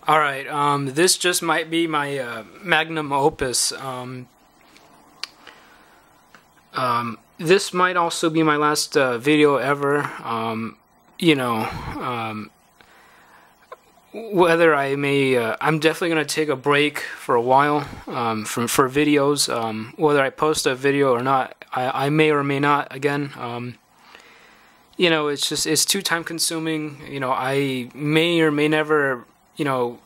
Alright, this just might be my magnum opus. This might also be my last video ever. Whether I may, I'm definitely going to take a break for a while for videos. Whether I post a video or not, I may or may not again. It's too time consuming. I may or may never, just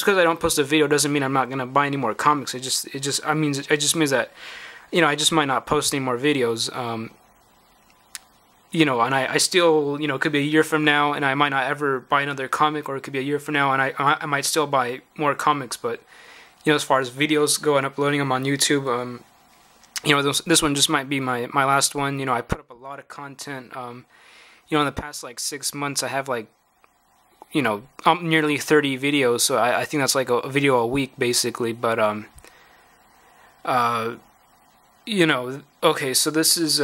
because I don't post a video doesn't mean I'm not gonna buy any more comics. It just means that, I just might not post any more videos. And I still, could be a year from now and I might not ever buy another comic, or it could be a year from now and I might still buy more comics. But, as far as videos go and uploading them on YouTube, this one just might be my last one. I put up a lot of content. In the past, 6 months, I have, nearly 30 videos, so I think that's like a video a week, basically. But, okay, so this is,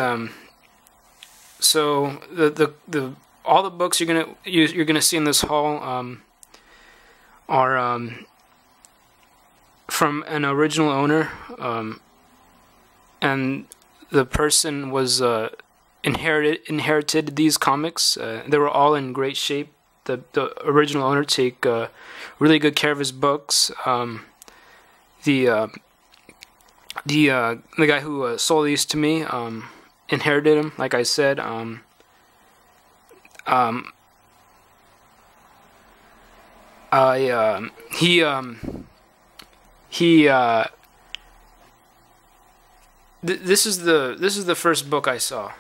so the all the books you're gonna see in this haul, are, from an original owner, and the person was inherited these comics. They were all in great shape. The original owner take really good care of his books. The guy who sold these to me inherited them, like I said. This is the first book I saw.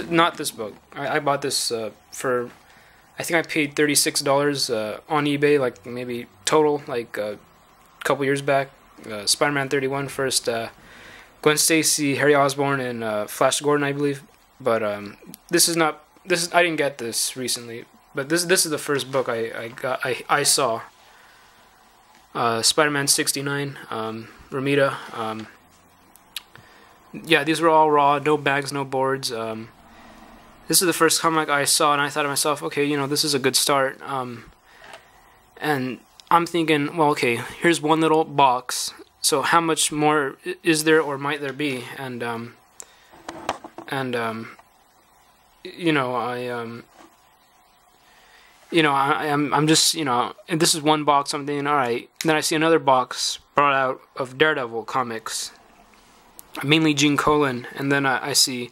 Not this book. I bought this for, I think I paid $36 on eBay, maybe total, a couple years back. Spider-Man 31 first. Gwen Stacy, Harry Osborn, and Flash Gordon, I believe. But I didn't get this recently. But this is the first book I saw. Spider-Man 69, Romita. Yeah, these were all raw, no bags, no boards. This is the first comic I saw, and I thought to myself, okay, this is a good start. And I'm thinking, well, okay, here's one little box. So how much more is there, or might there be? And I'm just, and this is one box. I'm thinking, all right. And then I see another box brought out of Daredevil comics, mainly Gene Colan, and then I see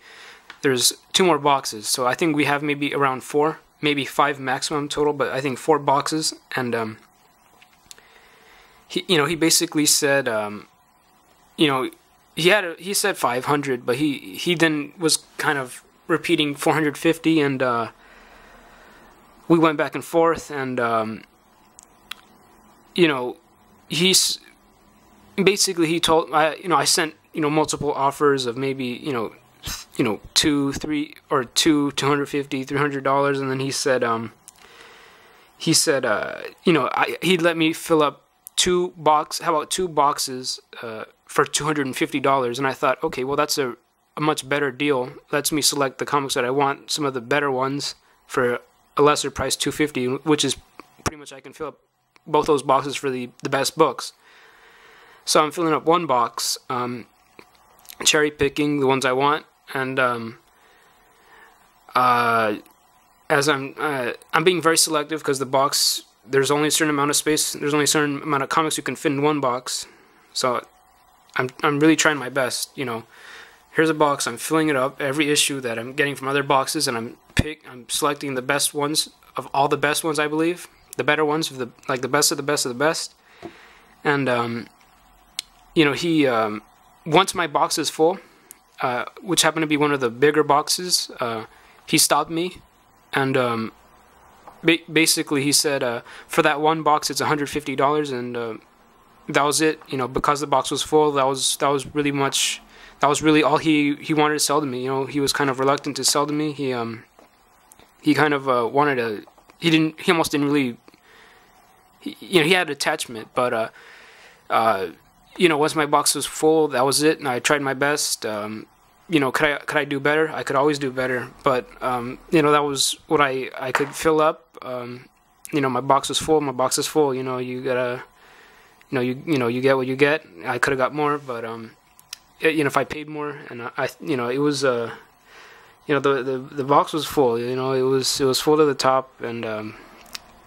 there's 2 more boxes. So I think we have maybe around 4, maybe 5 maximum total, but I think 4 boxes. And he basically said, he said 500, but he then was kind of repeating 450, and we went back and forth, and he's basically, he told, I sent multiple offers of maybe 2, 3, or $250, $300, and then he said he'd let me fill up 2 boxes for $250, and I thought, okay, well, that's a much better deal. Lets me select the comics that I want, some of the better ones, for a lesser price, $250, which is pretty much, I can fill up both those boxes for the best books. So I'm filling up one box, cherry picking the ones I want, and as I'm being very selective, because the box, there's only a certain amount of space, there's only a certain amount of comics you can fit in one box. So I'm really trying my best. Here's a box, I'm filling it up, every issue that I'm getting from other boxes, and I'm selecting the best ones of all the best ones, I believe, the better ones, of the best of the best of the best. And he once my box is full, which happened to be one of the bigger boxes, he stopped me, and basically he said, for that one box it's $150, and that was it. Because the box was full, that was really all he wanted to sell to me. He was kind of reluctant to sell to me. He kind of wanted to. He almost didn't really. He had attachment, but once my box was full, that was it, and I tried my best. Could I do better? I could always do better, but that was what I could fill up. my box was full. My box is full. You gotta, you get what you get. I could have got more, but if I paid more, and it was the box was full. It was full to the top, and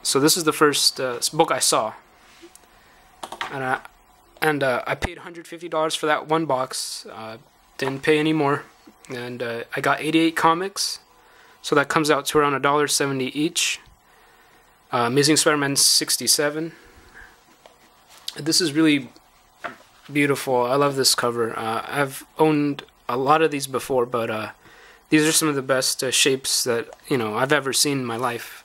so this is the first book I saw, and I paid $150 for that one box. Didn't pay any more, and I got 88 comics, so that comes out to around $1.70 each. Amazing Spider-Man 67. This is really beautiful. I love this cover. I've owned a lot of these before, but these are some of the best shapes that I've ever seen in my life.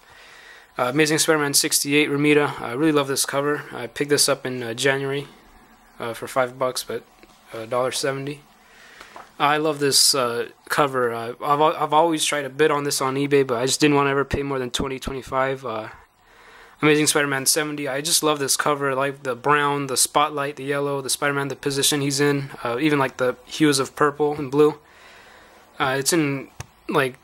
Amazing Spider-Man 68, Romita. I really love this cover. I picked this up in January for $5, but $1.70. I love this cover. I've always tried to bid on this on eBay, but I just didn't want to ever pay more than $20-25. Amazing Spider-Man 70. I just love this cover. I like the brown, the spotlight, the yellow, the Spider-Man, the position he's in, even like the hues of purple and blue. It's in like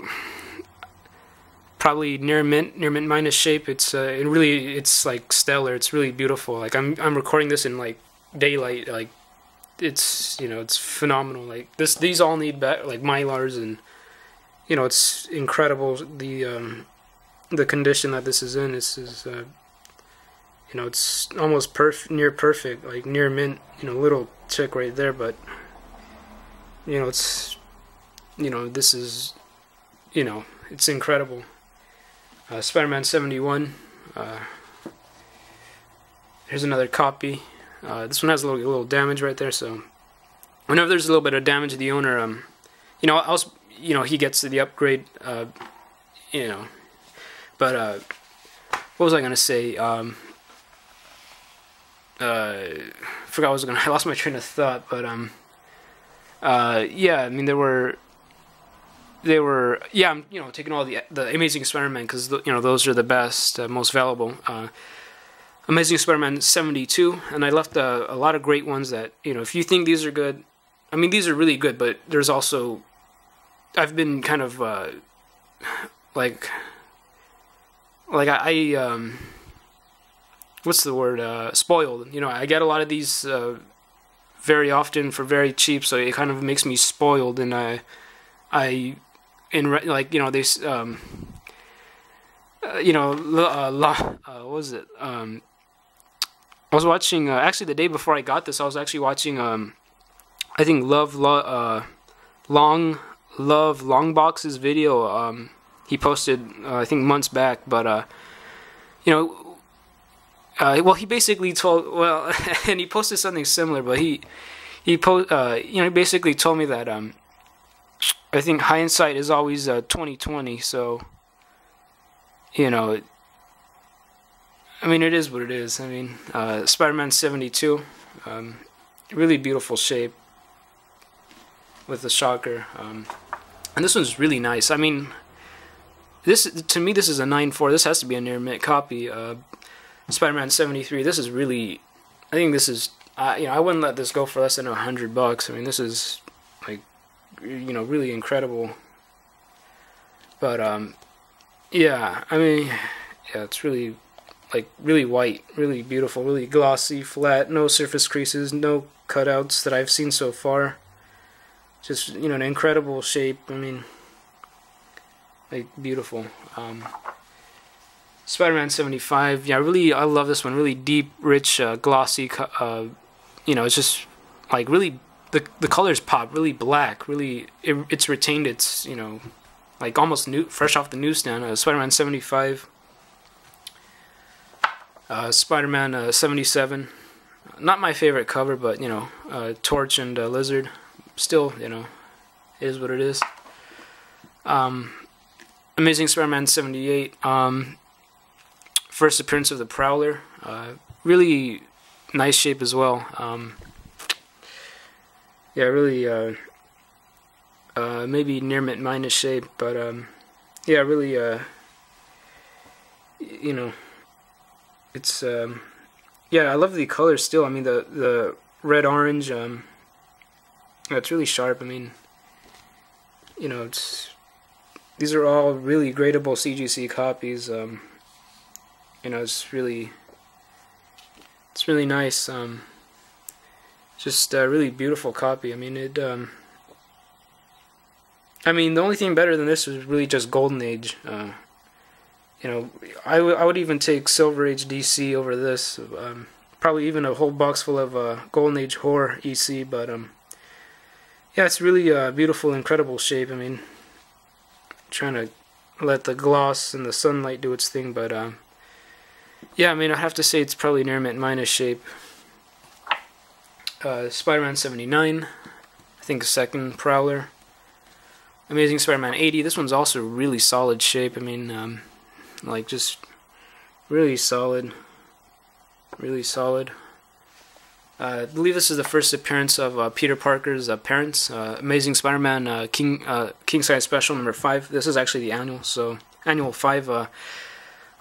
probably near mint minus shape. It's it's like stellar. It's really beautiful. Like I'm recording this in like daylight. Like it's it's phenomenal. Like these all need like Mylars, and it's incredible. The condition that this is in. This is it's almost near perfect, like near mint. Little tick right there, but it's this is it's incredible. Spider-Man 71. Here's another copy. This one has a little damage right there, so whenever there's a little bit of damage, the owner also he gets the upgrade. But what was I gonna say? Forgot what I was gonna. I lost my train of thought. But yeah. I mean, they were. Yeah. I'm taking all the Amazing Spider-Man because those are the best, most valuable. Amazing Spider-Man 72, and I left a lot of great ones that if you think these are good, I mean these are really good. But there's also, I've been kind of like I what's the word? Spoiled. I get a lot of these very often for very cheap, so it kind of makes me spoiled, and they what was it? I was watching actually the day before I got this. I was actually watching I think Longbox's video. He posted I think months back, but well, he basically told, and he posted something similar, but he basically told me that I think hindsight is always 20/20. So I mean, it is what it is. I mean, Spider-Man 72, really beautiful shape with the shocker, and this one's really nice. I mean, to me this is a 9.4. This has to be a near mint copy. Spider-Man 73. This is really, I think this is, I wouldn't let this go for less than $100. I mean, this is like, really incredible. But yeah, I mean, yeah, it's really like really white, really beautiful, really glossy, flat, no surface creases, no cutouts that I've seen so far. Just an incredible shape. I mean, like beautiful. Spider-Man 75. Yeah, I love this one. Really deep, rich, glossy. It's just like really the colors pop. Really black. Really, it's retained its like almost new, fresh off the newsstand. Spider-Man 75. Spider-Man 77. Not my favorite cover, but Torch and Lizard. Still, it is what it is. Amazing Spider-Man 78. First appearance of the Prowler. Really nice shape as well. Yeah, really maybe near mint minus shape, but yeah, really it's yeah, I love the colors still. I mean the red orange, it's really sharp. I mean, these are all really gradable CGC copies. You know, it's really nice. Just a really beautiful copy. I mean, I mean, the only thing better than this was really just Golden Age. You know, I would even take Silver Age DC over this. Probably even a whole box full of Golden Age Horror EC. But yeah, it's really beautiful, incredible shape. I mean, trying to let the gloss and the sunlight do its thing. But yeah, I mean, I have to say it's probably near mint minus shape. Spider-Man 79, I think second Prowler. Amazing Spider-Man 80. This one's also really solid shape. I mean, like just really solid, really solid. I believe this is the first appearance of Peter Parker's parents. Amazing Spider-Man King Size Special number 5. This is actually the annual, so annual 5.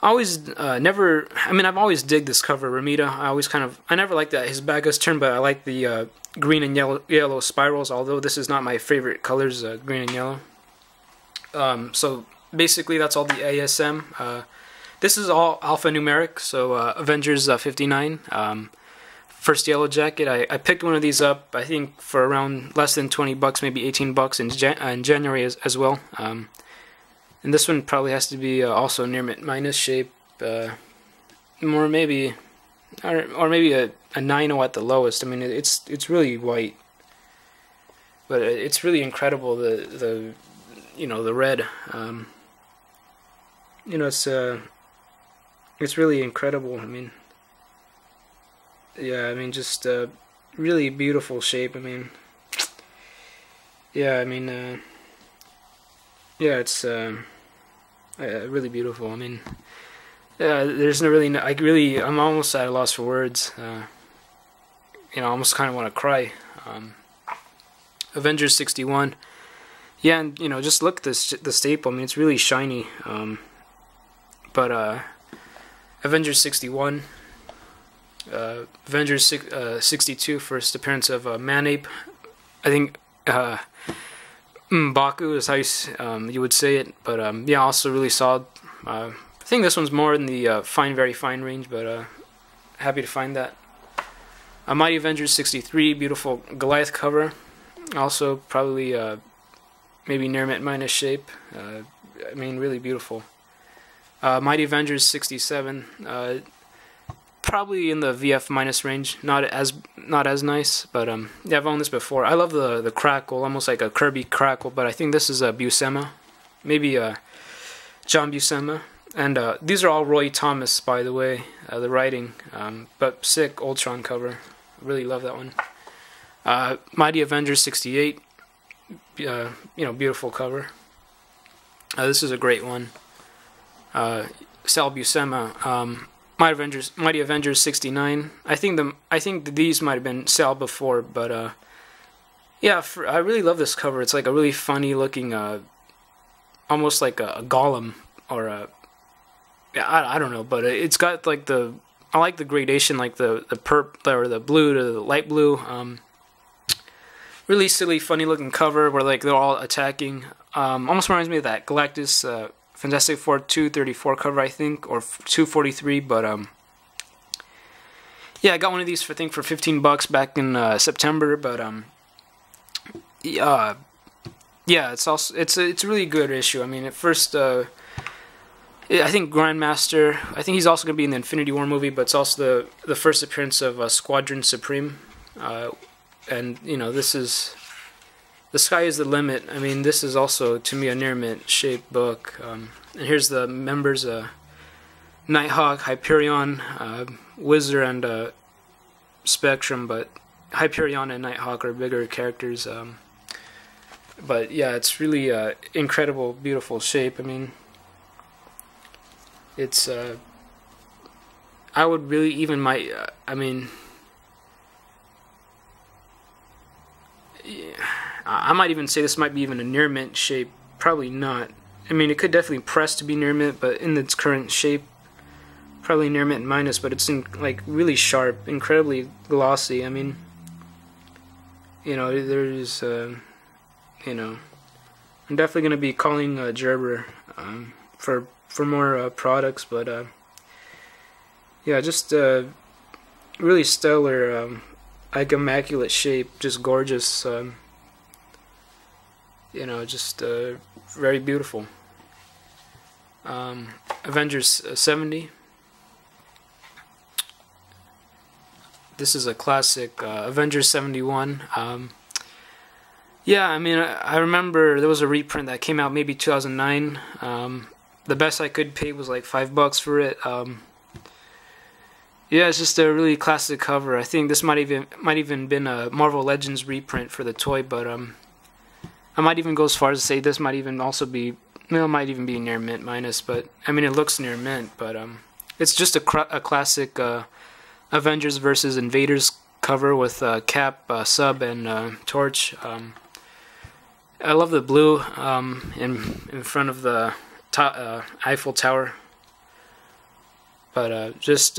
Always never. I mean, I've always digged this cover, Romita. I never liked that his back was turned, but I like the green and yellow spirals. Although this is not my favorite colors, green and yellow. So basically, that's all the ASM. This is all alphanumeric. So Avengers 59. First Yellow Jacket. I picked one of these up. I think for around less than $20, maybe $18 in January as well. And this one probably has to be also near mint minus shape, or maybe a 9.0 at the lowest. I mean, it's really white, but it's really incredible. The you know, the red. You know, it's really incredible. I mean, yeah, I mean, just really beautiful shape. I mean, yeah, I mean, yeah, it's really beautiful. I mean, there's no really, I'm almost at a loss for words. You know, I almost kind of want to cry. Avengers 61. Yeah, and you know, just look at the staple. I mean, it's really shiny. But Avengers 61. Avengers 62, first appearance of Manape. I think M'Baku is how you would say it, but yeah, also really solid. I think this one's more in the very fine range, but happy to find that. Mighty Avengers 63, beautiful Goliath cover. Also probably maybe near mint minus shape. I mean, really beautiful. Mighty Avengers 67. Probably in the VF minus range, not as nice, but yeah, I've owned this before. I love the crackle, almost like a Kirby crackle, but I think this is a Buscema, maybe John Buscema, and these are all Roy Thomas, by the way, the writing, but sick Ultron cover, really love that one. Mighty Avengers 68, you know, beautiful cover. This is a great one. Sal Buscema. Mighty Avengers 69. I think these might have been Sal before, but yeah, I really love this cover. It's like a really funny looking, almost like a golem or a, yeah, I don't know, but it's got like I like the gradation, like the purple or the blue to the light blue. Really silly, funny looking cover where like they're all attacking. Almost reminds me of that Galactus. Fantastic Four 234 cover, I think, or 243, but yeah, I got one of these for, I think, for $15 back in September, but yeah, it's also it's a really good issue. I mean, at first, I think Grandmaster, I think he's also gonna be in the Infinity War movie, but it's also the first appearance of Squadron Supreme, and you know, this is. The sky is the limit. I mean, this is also, to me, a near mint shaped book. And here's the members, Nighthawk, Hyperion, Wizard, and Spectrum, but Hyperion and Nighthawk are bigger characters. But yeah, it's really incredible, beautiful shape. I mean, it's, I would really even I mean, yeah. I might even say this might be even a near mint shape. Probably not. I mean, it could definitely press to be near mint, but in its current shape, probably near mint minus. But it's like really sharp, incredibly glossy. I mean, you know, there's, you know, I'm definitely gonna be calling Gerber for more products. But yeah, just really stellar, like immaculate shape, just gorgeous. You know, just very beautiful. Avengers 70. This is a classic. Avengers 71. Yeah, I mean, I remember there was a reprint that came out maybe 2009. The best I could pay was like $5 for it. Yeah, it's just a really classic cover. I think this might even been a Marvel Legends reprint for the toy, but I might even go as far as to say this might even also be, it might even be near mint minus, but I mean it looks near mint, but it's just a classic Avengers versus Invaders cover with Cap, Sub, and Torch. I love the blue in front of the Eiffel Tower, but just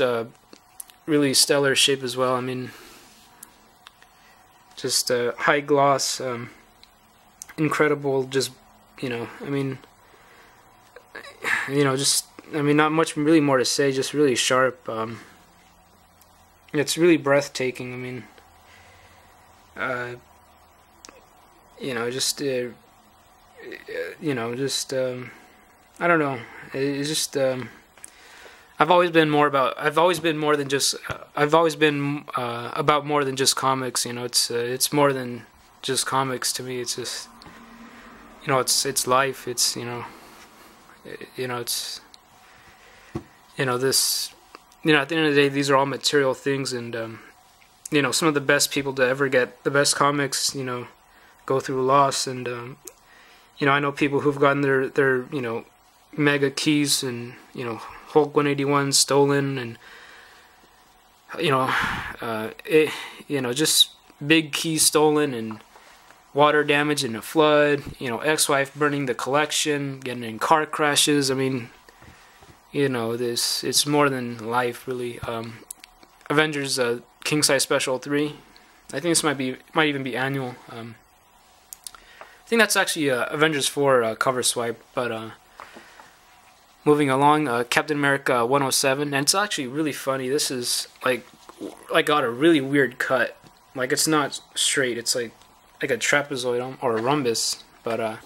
really stellar shape as well. I mean, just high gloss, incredible. Just I mean, just not much really more to say. Just really sharp. It's really breathtaking. I mean, just I don't know. It's just I've always been more than just about more than just comics. It's more than just comics to me. It's just it's life. It's it's this at the end of the day, these are all material things, and some of the best people to ever get the best comics go through loss, and I know people who've gotten their mega keys and Hulk 181 stolen, and just big keys stolen, and water damage in a flood, ex-wife burning the collection, getting in car crashes. I mean, it's more than life, really. Avengers King Size Special 3. I think this might even be annual. I think that's actually Avengers 4 cover swipe, but moving along, Captain America 107, and it's actually really funny. This is like got a really weird cut. Like, it's not straight. It's like a trapezoid or a rhombus. But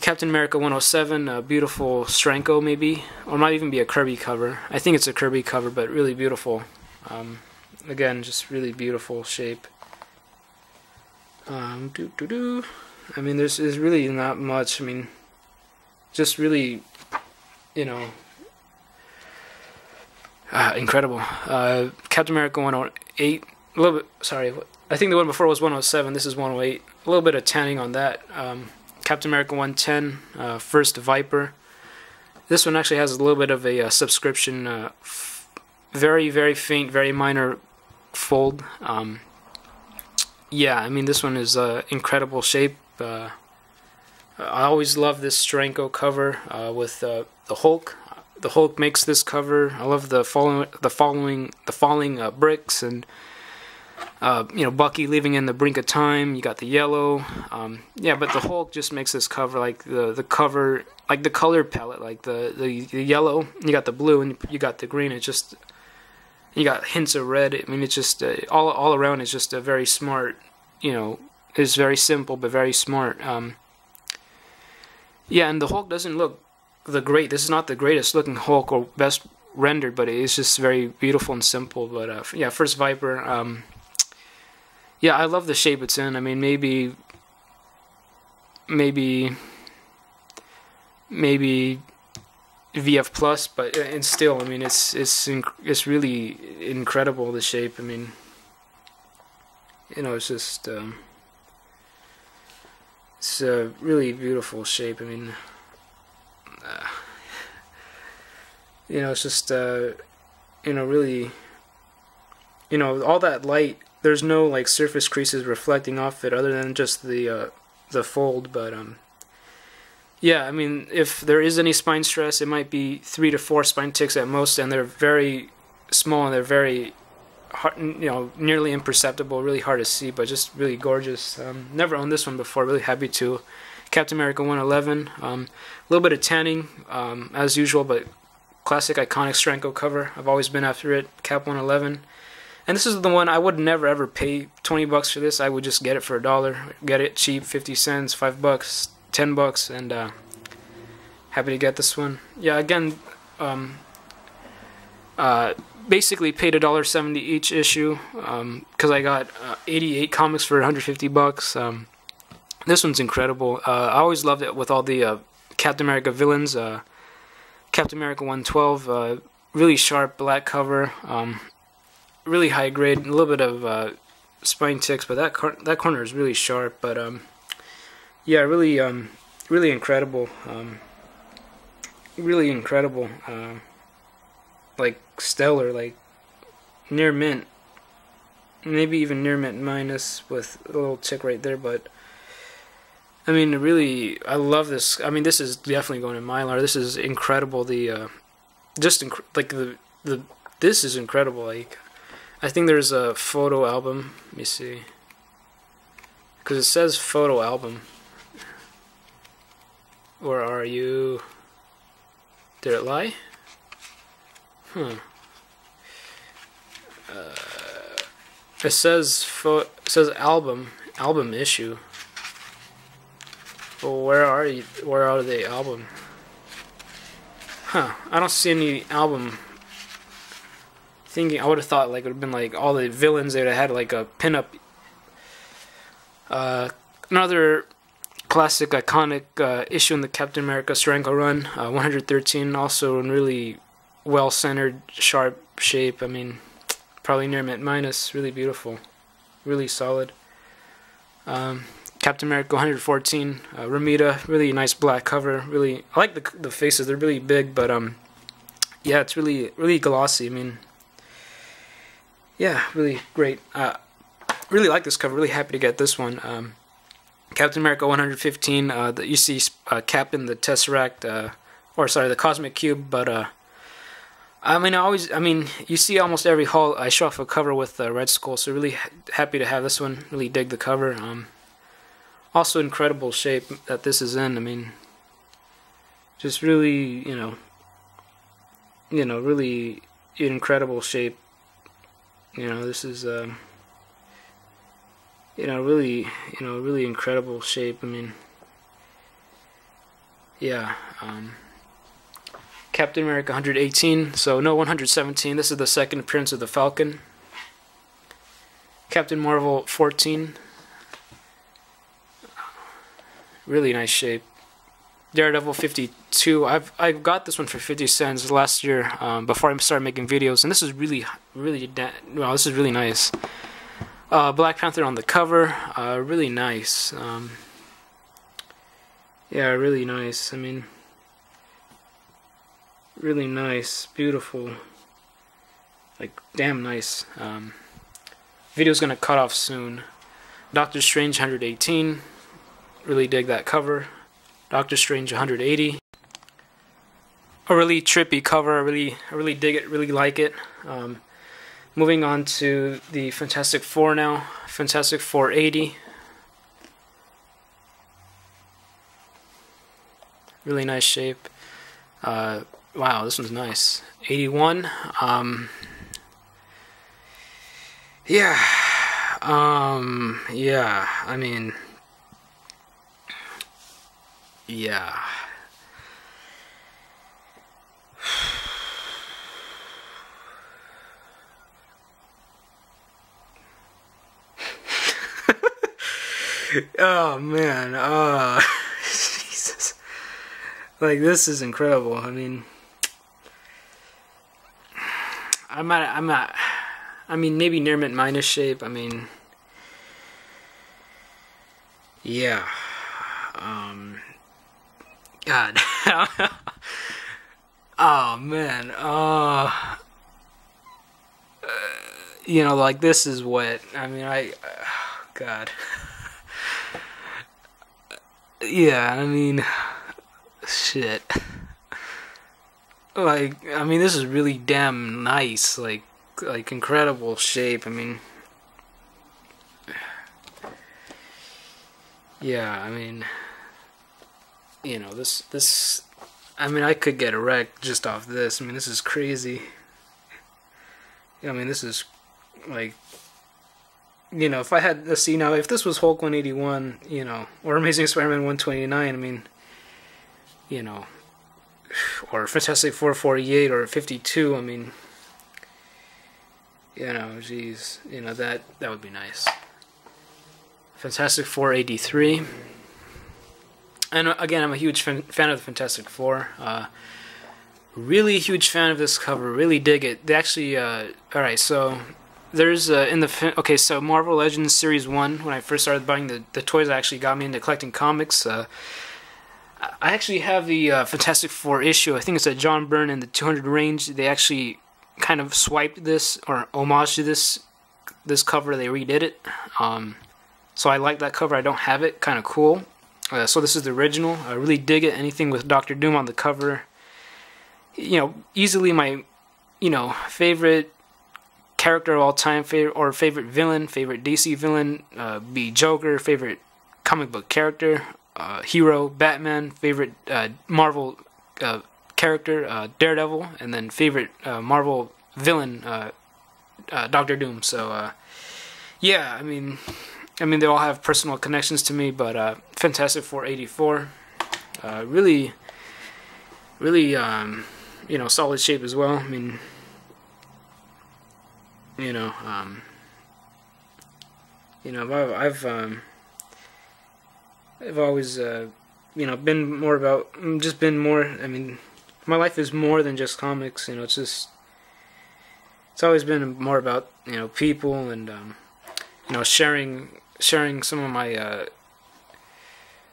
Captain America 107, a beautiful Stranko maybe, or it might even be a Kirby cover. I think it's a Kirby cover, but really beautiful. Again, just really beautiful shape. I mean, there's really not much. I mean, just really, incredible. Captain America 108, a little bit, sorry, I think the one before was 107, this is 108, a little bit of tanning on that. Captain America 110, First Viper. This one actually has a little bit of a subscription, very, very faint, very minor fold. Yeah, I mean, this one is incredible shape. I always love this Stranko cover with the Hulk. The Hulk makes this cover. I love the falling bricks, and Bucky leaving in the brink of time. You got the yellow. Yeah, but the Hulk just makes this cover, like the cover, like the color palette, like the yellow. You got the blue, and you got the green. It's just, you got hints of red. I mean, it's just all around. It's just a very smart. It's very simple but very smart. Yeah, and the Hulk doesn't look this is not the greatest looking Hulk or best rendered, but it's just very beautiful and simple. But yeah, First Viper. Yeah, I love the shape it's in. I mean, maybe VF plus, but and still, I mean, it's really incredible, the shape. I mean, it's just it's a really beautiful shape. I mean, it's just really, all that light. There's no like surface creases reflecting off it, other than just the fold. But yeah, I mean, if there is any spine stress, it might be 3 to 4 spine ticks at most, and they're very small, and they're very hard, nearly imperceptible, really hard to see, but just really gorgeous. Never owned this one before, really happy to. Captain America 111, a little bit of tanning as usual, but classic iconic Steranko cover. I've always been after it, Cap 111. And this is the one I would never ever pay $20 for this. I would just get it for $1. Get it cheap, 50 cents, $5, $10, and happy to get this one. Yeah, again, basically paid $1.70 each issue because I got 88 comics for $150. This one's incredible. I always loved it with all the Captain America villains. Captain America 112, really sharp black cover, really high grade, a little bit of spine ticks, but that corner is really sharp. But yeah, really really incredible. Really incredible. Like stellar, like near mint, maybe even near mint minus with a little tick right there. But I mean, really, I love this. I mean, this is definitely going in Mylar. This is incredible. The this is incredible. Like, I think there's a photo album. Let me see, because it says photo album. Where are you? Did it lie? It says album issue. Well, where are you? Where are the album? I don't see any album. Thinking I would have thought like it would have been like all the villains. They would have had like a pinup. Another classic iconic issue in the Captain America Steranko run, 113. Also in really well centered, sharp shape. I mean, probably near mint minus. Really beautiful, really solid. Captain America 114, Ramita, really nice black cover. Really, I like the faces. They're really big, but yeah, it's really glossy. I mean, yeah, really great. Really like this cover. Really happy to get this one. Captain America 115. You see Cap in the Tesseract, or sorry, the Cosmic Cube. But I mean, you see almost every haul I show off a cover with Red Skull. So really happy to have this one. Really dig the cover. Also incredible shape that this is in. I mean, just really, really incredible shape. This is, really incredible shape. I mean, yeah. Captain America 118. So no 117. This is the second appearance of the Falcon. Captain Marvel 14. Really nice shape. Daredevil 52. I got this one for 50 cents last year before I started making videos, and this is really wow. This is really nice. Black Panther on the cover, really nice. Yeah, really nice. I mean, really nice, beautiful, like damn nice. Video's gonna cut off soon. Doctor Strange 118. Really dig that cover. Doctor Strange 180. A really trippy cover. I really dig it. Really like it. Moving on to the Fantastic Four now. Fantastic Four 80. Really nice shape. Wow, this one's nice. 81. Yeah. Yeah. I mean. Yeah. Oh man. Jesus. Like, this is incredible. I mean, I mean, maybe near mint minus shape. I mean, yeah. God. Oh man. Like, this is what I mean. God. Yeah, I mean, shit. Like, I mean, this is really damn nice. Like incredible shape. I mean, yeah. I mean, this I mean, I could get a wreck just off this. I mean, this is crazy. I mean, this is like, you know, if I had, let's see now, if this was Hulk 181, you know, or Amazing Spider-Man 129, I mean, you know, or Fantastic Four 48 or 52, I mean, you know, geez, you know, that would be nice. Fantastic Four 83. And again, I'm a huge fan of the Fantastic Four. Really huge fan of this cover. Really dig it. They actually, alright, so there's in the okay, so Marvel Legends Series 1, when I first started buying the toys, actually got me into collecting comics. I actually have the Fantastic Four issue. I think it's a John Byrne in the 200 range. They actually kind of swiped this, or homage to this cover. They redid it. So I like that cover. I don't have it. Kind of cool. So this is the original. I really dig it. Anything with Doctor Doom on the cover. You know, easily my, you know, favorite character of all time, favorite villain, favorite DC villain, be Joker, favorite comic book character, hero, Batman, favorite Marvel character, Daredevil, and then favorite Marvel villain, Doctor Doom. So, yeah, I mean, they all have personal connections to me, but Fantastic Four 84, really, you know, solid shape as well. I mean, you know, I've always, you know, been more about, I mean, my life is more than just comics, you know, it's always been more about, you know, people and, you know, sharing some of my,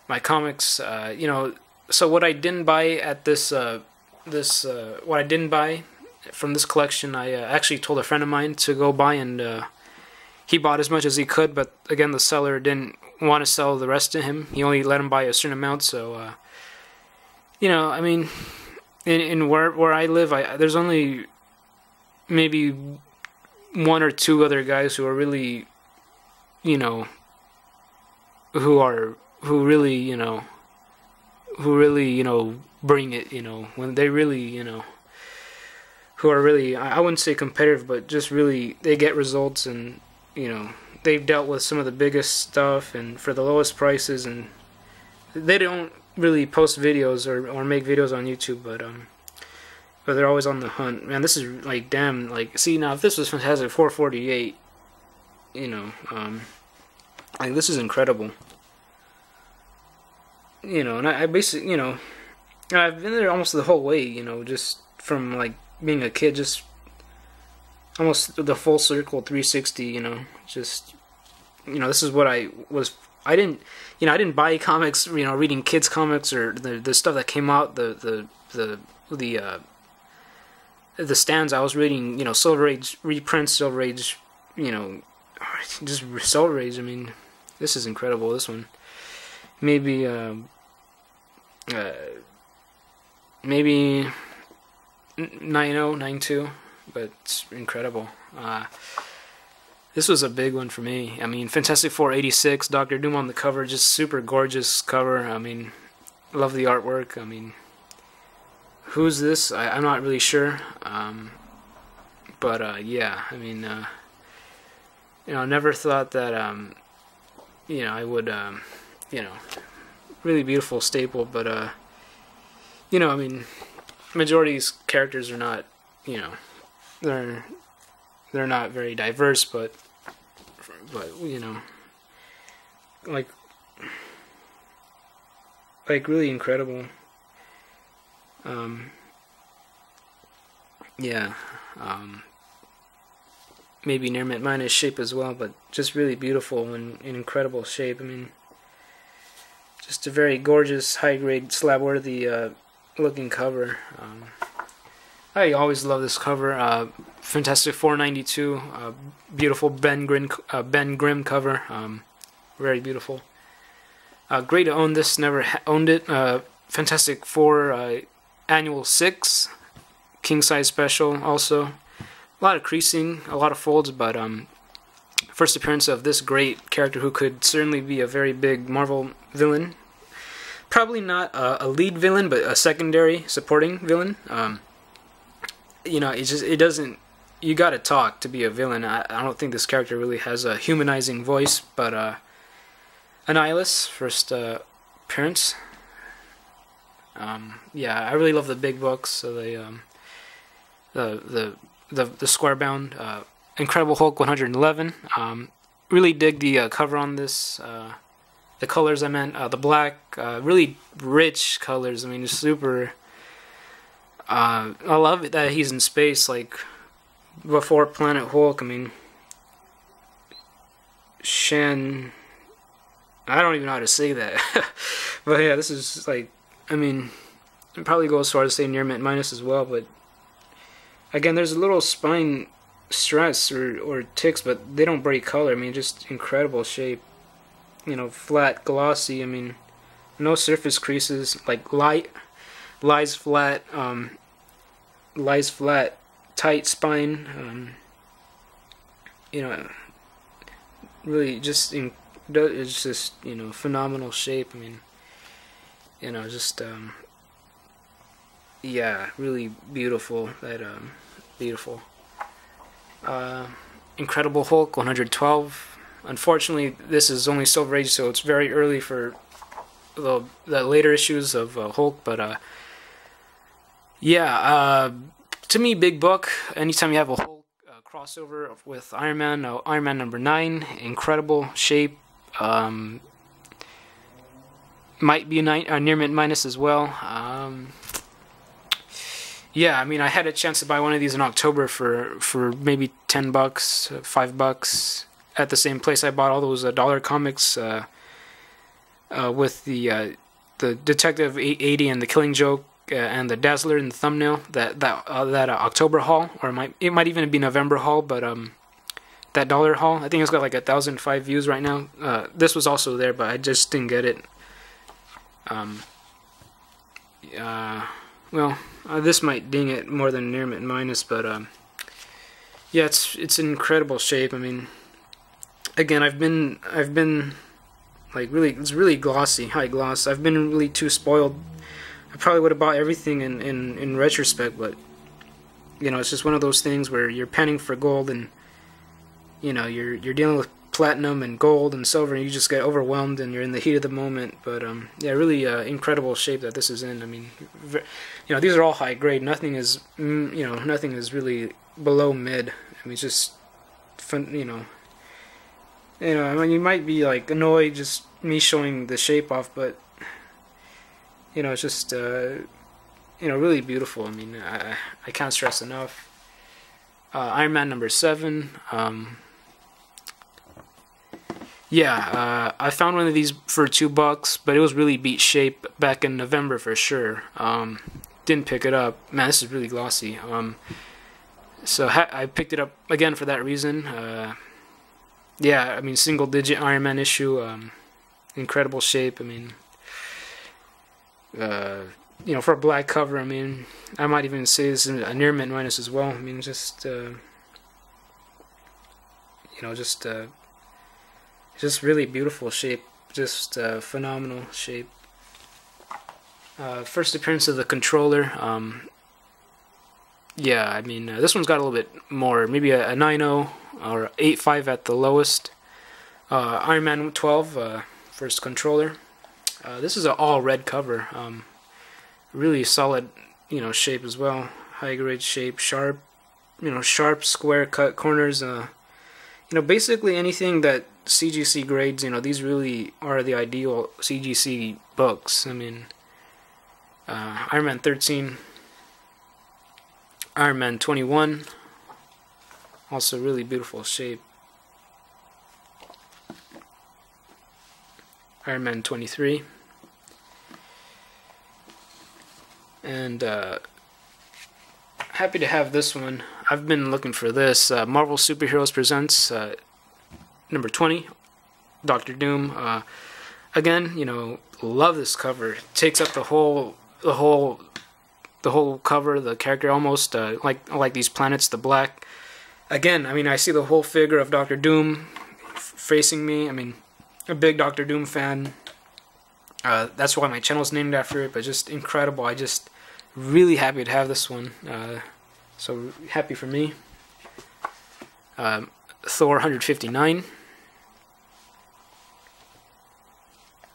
my comics, you know. So what I didn't buy at this, what I didn't buy from this collection, I actually told a friend of mine to go buy, and he bought as much as he could, but again, the seller didn't want to sell the rest to him. He only let him buy a certain amount, so, you know, I mean, in where I live, there's only maybe one or two other guys who are really, you know, who really, you know, bring it, you know, when they really, you know, who are really, I wouldn't say competitive, but just really, they get results, and, you know, they've dealt with some of the biggest stuff, and for the lowest prices, and they don't really post videos or make videos on YouTube, but they're always on the hunt. Man, this is, like, damn, like, see, now, if this was Fantastic 448, you know, like, this is incredible. You know, and I basically, you know, I've been there almost the whole way, you know, just from, like, being a kid, just almost the full circle 360, you know, just, you know, this is what I didn't buy comics, you know, reading kids comics or the stuff that came out, the stands I was reading, you know, Silver Age reprints, Silver Age, you know, just Silver Age. I mean, this is incredible, this one. Maybe 90, 92, but it's incredible. This was a big one for me. I mean, Fantastic Four 86, Doctor Doom on the cover, just super gorgeous cover. I mean, love the artwork. I mean, who's this? I'm not really sure. But yeah, I mean, you know, I never thought that, you know, I would, you know, really beautiful staple, but, you know, I mean, majority of these characters are not, you know, they're not very diverse, but you know, like really incredible. Yeah, maybe near minus shape as well, but just really beautiful and in incredible shape. I mean, just a very gorgeous, high-grade, slab-worthy looking cover. I always love this cover. Fantastic 492, beautiful Ben Grimm cover. Very beautiful. Great to own this. Never owned it. Fantastic Four Annual 6, king size special. Also, a lot of creasing, a lot of folds, but first appearance of this great character who could certainly be a very big Marvel villain. probably not a lead villain, but a secondary supporting villain. You know, it doesn't. You gotta talk to be a villain. I don't think this character really has a humanizing voice, but Annihilus, first appearance. Yeah, I really love the big books. So the square bound Incredible Hulk 111. Really dig the cover on this. The colors I meant, the black, really rich colors. I mean, it's super. I love it that he's in space, like before Planet Hulk. I mean, Shan. I don't even know how to say that, but yeah, this is like. I mean, it probably goes as far as to say near mint minus as well, but again, there's a little spine stress or ticks, but they don't break color. I mean, just incredible shape. You know, flat, glossy. I mean, no surface creases. Like lies flat, tight spine. You know, really just it's just, you know, phenomenal shape. I mean, you know, just yeah, really beautiful. That beautiful. Incredible Hulk 112. Unfortunately, this is only Silver Age, so it's very early for the later issues of Hulk. But yeah, to me, big book. Anytime you have a Hulk crossover with Iron Man, Iron Man #9, incredible shape. Might be a near mint minus as well. Yeah, I mean, I had a chance to buy one of these in October for maybe $10, $5. At the same place I bought all those dollar comics with the Detective 880 and the Killing Joke and the Dazzler in the thumbnail. That October haul, or it might even be November haul, but that dollar haul, I think it's got like 1,005 views right now. This was also there, but I just didn't get it. Well, this might ding it more than near mint minus, but yeah, it's in incredible shape. I mean. Again, I've been like it's really glossy, high gloss. I've been really too spoiled. I probably would have bought everything in retrospect, but you know, it's just one of those things where you're panning for gold, and you know, you're dealing with platinum and gold and silver, and you just get overwhelmed, and you're in the heat of the moment. But yeah, really incredible shape that this is in. I mean, you know, these are all high grade. Nothing is you know, nothing is really below mid. I mean, it's just fun, you know. You know, I mean, you might be like annoyed just me showing the shape off, but you know, it's just you know, really beautiful. I mean, I can't stress enough. Iron Man #7. Yeah, I found one of these for $2, but it was really beat shape back in November for sure. Didn't pick it up. Man, this is really glossy. So I picked it up again for that reason. Yeah, I mean, single-digit Iron Man issue, incredible shape. I mean, you know, for a black cover, I mean, I might even say this is a near mint minus as well. I mean, just, you know, just really beautiful shape, just phenomenal shape. First appearance of the Controller. Yeah, I mean, this one's got a little bit more, maybe a 9.0 or 8.5 at the lowest. Iron Man 12, first Controller. This is an all red cover. Really solid, you know, shape as well. High grade shape, sharp, you know, sharp square cut corners. You know, basically anything that CGC grades, you know, these really are the ideal CGC books. I mean, Iron Man 13. Iron Man 21, also really beautiful shape. Iron Man 23, and happy to have this one. I've been looking for this. Marvel Superheroes Presents number 20, Doctor Doom. Again, you know, love this cover. It takes up the whole cover, the character almost, like these planets, the black. Again, I mean, I see the whole figure of Doctor Doom facing me. I mean, a big Doctor Doom fan. That's why my channel's named after it. But just incredible. I just really happy to have this one. So happy for me. Thor 159.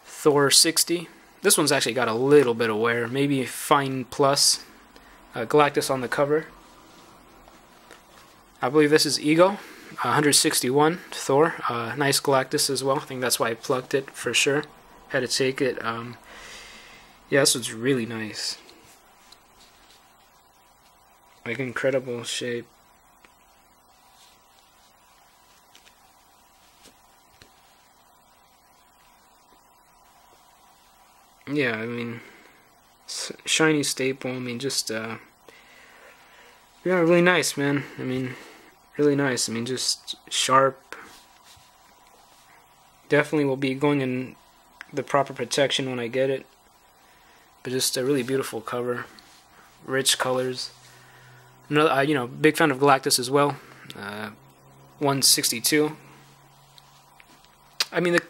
Thor 60. This one's actually got a little bit of wear, maybe fine plus. Galactus on the cover. I believe this is Ego. 161 Thor. Nice Galactus as well. I think that's why I plucked it for sure. Had to take it. Yeah, this one's really nice. Like incredible shape. Yeah, I mean, shiny staple. I mean, just yeah, really nice, man. I mean, really nice. I mean, just sharp. Definitely will be going in the proper protection when I get it. But just a really beautiful cover, rich colors. Another, you know, big fan of Galactus as well. 162. I mean,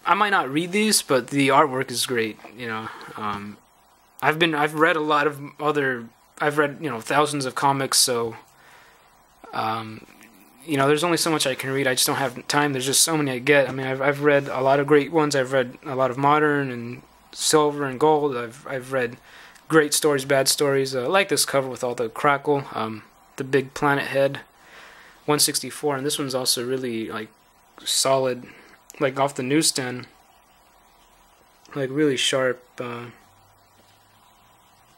I might not read these, but the artwork is great. You know, I've read a lot of other. I've read, you know, thousands of comics, so you know, there's only so much I can read. I just don't have time. There's just so many I get. I mean, I've read a lot of great ones. I've read a lot of modern and silver and gold. I've read great stories, bad stories. I like this cover with all the crackle, the big planet head. 164, and this one's also really like solid, like off the newsstand. Like really sharp,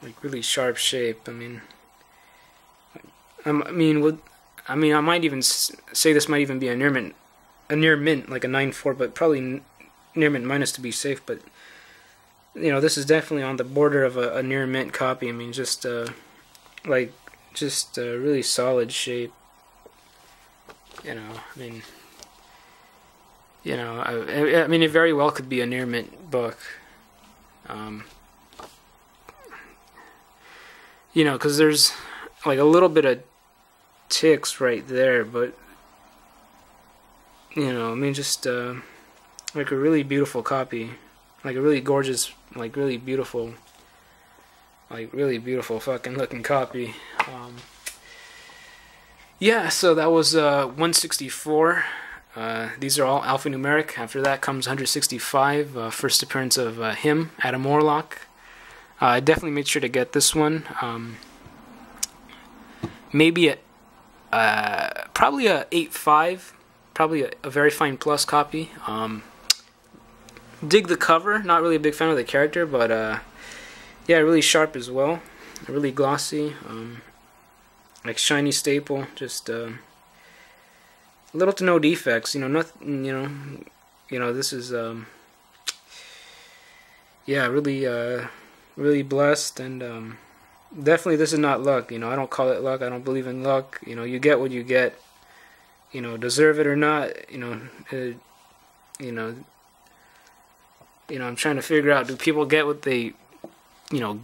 like really sharp shape. I mean, I might even say this might even be a near mint, like a 9.4, but probably near mint minus to be safe. But you know, this is definitely on the border of a near mint copy. I mean, just like just a really solid shape. You know, I mean, you know, I mean, it very well could be a near mint book. You know, because there's like a little bit of ticks right there, but you know, I mean, just like a really beautiful copy, like a really gorgeous, like really beautiful fucking looking copy. Yeah, so that was 164. These are all alphanumeric. After that comes 165, first appearance of him, Adam Warlock. I definitely made sure to get this one. Maybe probably a 8.5, probably a very fine plus copy. Dig the cover. Not really a big fan of the character, but yeah, really sharp as well. Really glossy. Like shiny staple. Just little to no defects. You know, nothing. You know. This is yeah, really blessed, and definitely this is not luck. You know, I don't call it luck. I don't believe in luck. You know, you get what you get. You know, deserve it or not. You know, you know. I'm trying to figure out, do people get what they, get? You know,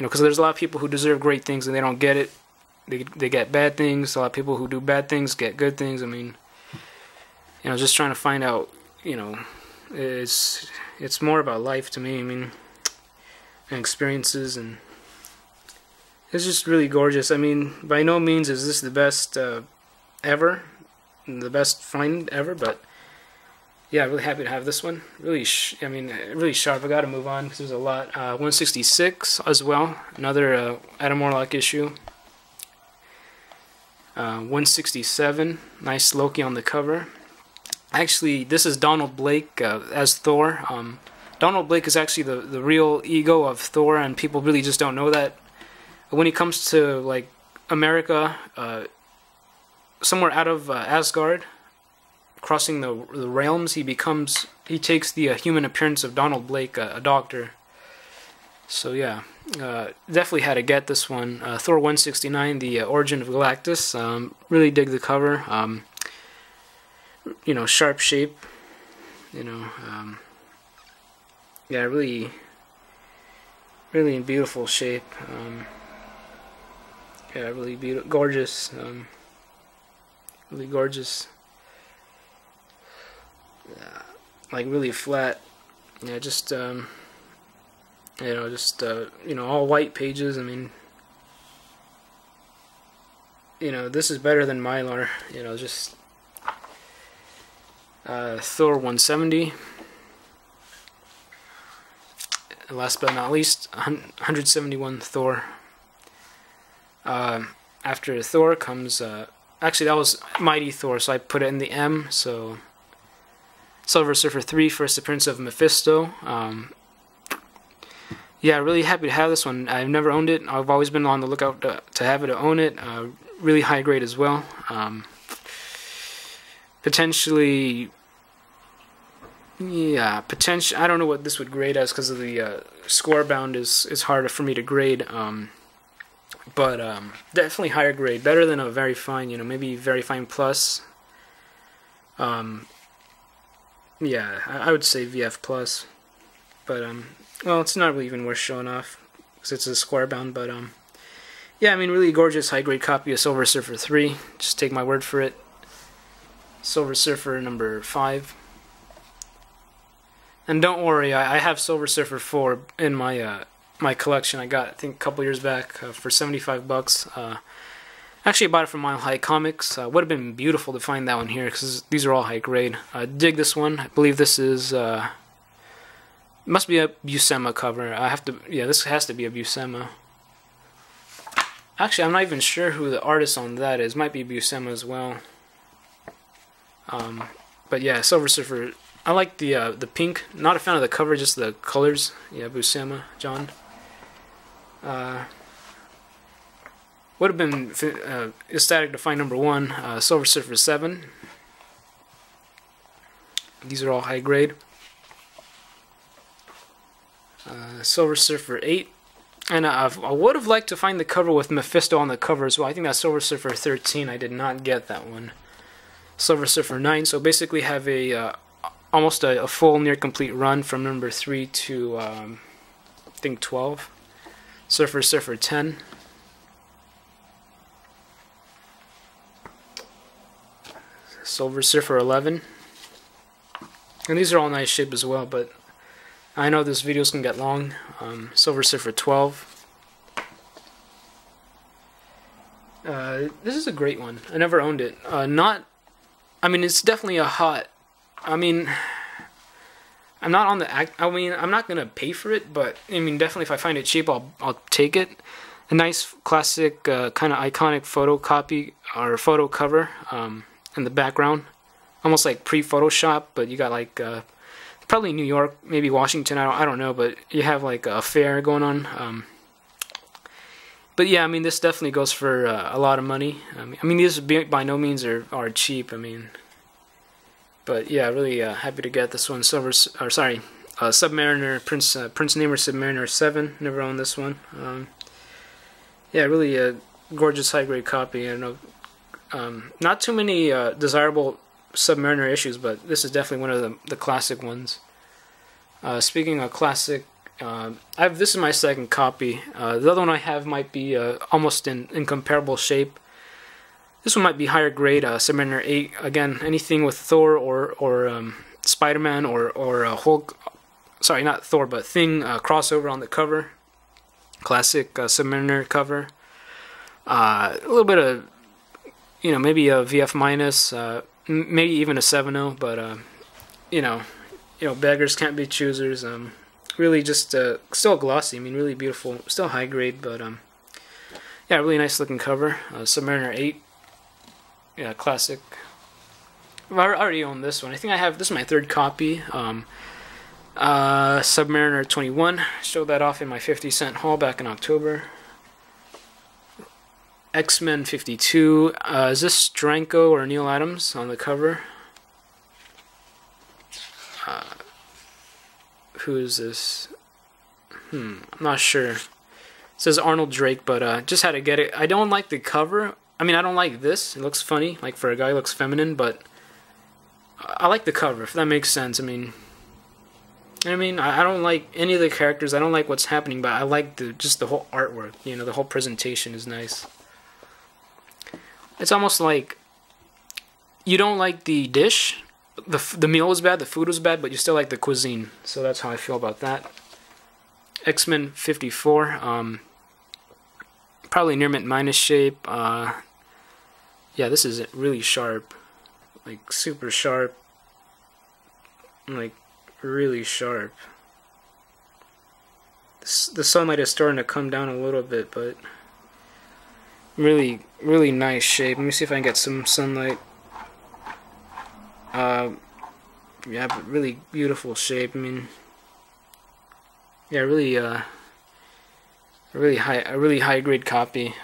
because there's a lot of people who deserve great things and they don't get it. They get bad things. A lot of people who do bad things get good things. I mean, just trying to find out. It's more about life to me. I mean, and experiences, and it's just really gorgeous. I mean, by no means is this the best ever, the best find ever, but yeah, really happy to have this one. Really, really sharp. I got to move on because there's a lot. 166 as well, another Adam Warlock issue. 167, nice Loki on the cover. Actually, this is Donald Blake as Thor. Donald Blake is actually the real ego of Thor, and people really just don't know that. When he comes to like America, somewhere out of Asgard, crossing the realms, he takes the human appearance of Donald Blake, a doctor. So yeah, definitely had to get this one. Thor 169, the origin of Galactus. Really dig the cover. Sharp shape. Yeah, really in beautiful shape. Yeah, really beautiful, gorgeous. Really gorgeous. like really flat. Yeah, just you know, just you know, all white pages. I mean, you know, this is better than Mylar. You know, just Thor 170. And last but not least, 171 Thor. After Thor comes, actually that was Mighty Thor, so I put it in the M. So Silver Surfer 3, first appearance of Mephisto. Yeah, really happy to have this one. I've never owned it. I've always been on the lookout to have it, to own it. Really high grade as well. Potentially, yeah, I don't know what this would grade as because of the score bound is harder for me to grade. But definitely higher grade, better than a Very Fine. You know, maybe Very Fine Plus. Yeah, I would say VF Plus. But well, it's not really even worth showing off because it's a square bound. But yeah, I mean, really gorgeous high grade copy of Silver Surfer 3. Just take my word for it. Silver Surfer number 5. And don't worry, I have Silver Surfer 4 in my my collection. I got, I think, a couple years back for $75. Actually, I bought it from Mile High Comics. Would have been beautiful to find that one here because these are all high grade. Dig this one. I believe this is must be a Buscema cover. Yeah, this has to be a Buscema. Actually, I'm not even sure who the artist on that is. Might be Buscema as well. But yeah, Silver Surfer. I like the pink. Not a fan of the cover, just the colors. Yeah, Buscema, John. Would have been ecstatic to find number 1, Silver Surfer 7. These are all high grade. Silver Surfer 8. And I would have liked to find the cover with Mephisto on the cover as well. I think that's Silver Surfer 13. I did not get that one. Silver Surfer 9. So basically have a almost a full near complete run from number 3 to I think 12. Surfer 10. Silver Surfer 11. And these are all nice shape as well, but I know this videos can get long. Silver Surfer 12. This is a great one. I never owned it. I mean, it's definitely a hot. I mean, I'm not on the I mean, I'm not gonna pay for it, but I mean, definitely if I find it cheap, I'll take it. A nice classic, kind of iconic photocopy or photo cover in the background, almost like pre-Photoshop, but you got like probably New York, maybe Washington. I don't know, but you have like a fair going on. But yeah, I mean, this definitely goes for a lot of money. I mean, these by no means are cheap. I mean. But yeah, really happy to get this one. Submariner, Prince Namor Submariner 7. Never owned this one. Yeah, really a gorgeous high grade copy. I don't know, not too many desirable Submariner issues, but this is definitely one of the classic ones. Speaking of classic, this is my second copy. The other one I have might be almost in comparable shape. This one might be higher grade, Submariner 8. Again, anything with Thor or Spider-Man or Hulk. Sorry, not Thor, but Thing crossover on the cover. Classic Submariner cover. A little bit of, you know, maybe a VF minus, maybe even a 7.0, but you know, beggars can't be choosers. Really just still glossy. I mean, really beautiful, still high grade, but yeah, really nice looking cover. Submariner 8. Yeah, classic. I already own this one. I think I have, this is my third copy. Submariner 21. Showed that off in my 50-cent haul back in October. X-Men 52. Is this Stranko or Neil Adams on the cover? Who is this? I'm not sure. It says Arnold Drake, but just had to get it. I don't like the cover. I mean, I don't like this. It looks funny, like for a guy, it looks feminine, but I like the cover, if that makes sense. I mean, I don't like any of the characters. I don't like what's happening, but I like just the whole artwork. You know, the whole presentation is nice. It's almost like you don't like the dish, the meal was bad, the food was bad, but you still like the cuisine. So that's how I feel about that. X-Men 54, probably near mint minus shape. Yeah, this is really sharp, like super sharp, like really sharp. The sunlight is starting to come down a little bit, but really, really nice shape. Let me see if I can get some sunlight. Yeah, but really beautiful shape. I mean, yeah, really, a really high grade copy.